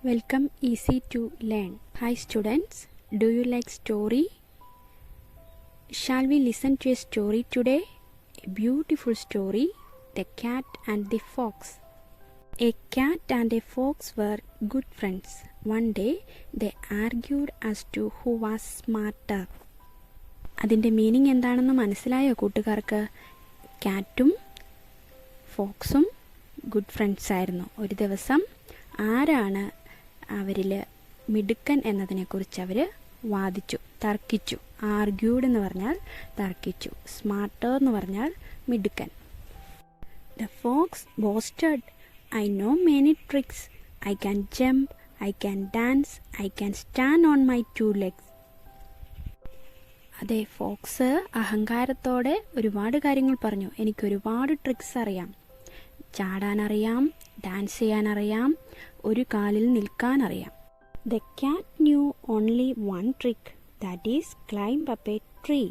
Welcome Easy to Learn. Hi students, do you like story? Shall we listen to a story today? A beautiful story, The Cat and the Fox. A cat and a fox were good friends. One day they argued as to who was smarter. അതിൻ്റെ meaning എന്താണെന്ന് മനസ്സിലായോ കൂട്ടുകാർക്ക്? കാറ്റും ഫോക്സും good friends ആയിരുന്നു. ഒരു ദിവസം ആരാണ് അവരിൽ മിടുക്കൻ എന്നതിനെക്കുറിച്ച് അവർ വാദിച്ചു, തർക്കിച്ചു. ആർഗ്യൂഡ് എന്ന് പറഞ്ഞാൽ തർക്കിച്ചു, സ്മാർട്ടർ എന്ന് പറഞ്ഞാൽ മിടുക്കൻ. The fox boasted, I know many tricks. I can jump, I can dance, I can stand on my two legs. അതെ, ഫോക്സ് അഹങ്കാരത്തോടെ ഒരുപാട് കാര്യങ്ങൾ പറഞ്ഞു. എനിക്ക് ഒരുപാട് ട്രിക്സ് അറിയാം. ചാടാനറിയാം, ഡാൻസ് ചെയ്യാനറിയാം, ഒരു കാലിൽ നിൽക്കാനറിയാം. The cat knew only one trick, that is climb up a tree.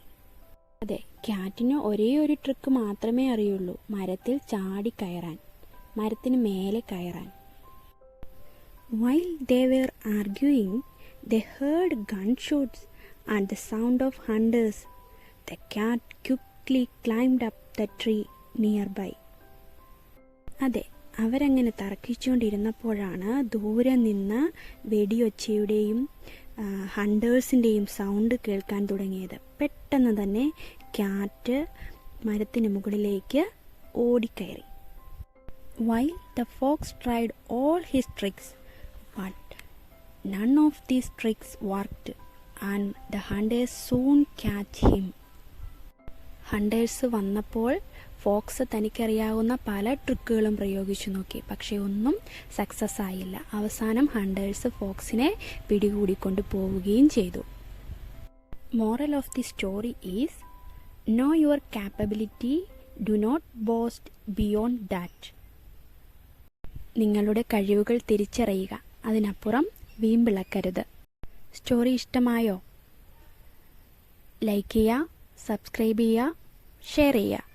അതെ, ക്യാറ്റിന് ഒരേ ഒരു ട്രിക്ക് മാത്രമേ അറിയുള്ളൂ, മരത്തിൽ ചാടി കയറാൻ, മരത്തിന് മേലെ കയറാൻ. While they were arguing, they heard gunshots and the sound of hunters. The cat quickly climbed up the tree nearby. അതെ, അവരങ്ങനെ തർക്കിച്ചുകൊണ്ടിരുന്നപ്പോഴാണ് ദൂരെ നിന്ന് വെടിയൊച്ചയുടെയും ഹണ്ടേഴ്സിൻ്റെയും സൗണ്ട് കേൾക്കാൻ തുടങ്ങിയത്. പെട്ടെന്ന് തന്നെ ക്യാറ്റ് മരത്തിന് മുകളിലേക്ക് ഓടിക്കയറി. While the fox tried all his tricks, but none of these tricks worked, and the hunters soon catch him. Hunters വന്നപ്പോൾ ഫോക്സ് തനിക്കറിയാവുന്ന പല ട്രിക്കുകളും പ്രയോഗിച്ചു നോക്കി, പക്ഷേ ഒന്നും സക്സസ് ആയില്ല. അവസാനം ഹണ്ടേഴ്സ് ഫോക്സിനെ പിടികൂടിക്കൊണ്ട് പോവുകയും ചെയ്തു. Moral of the story is, know your capability, do not boast beyond that. നിങ്ങളുടെ കഴിവുകൾ തിരിച്ചറിയുക, അതിനപ്പുറം വീമ്പിളക്കരുത്. സ്റ്റോറി ഇഷ്ടമായോ? ലൈക്ക് ചെയ്യുക, സബ്സ്ക്രൈബ് ചെയ്യുക, ഷെയർ ചെയ്യുക.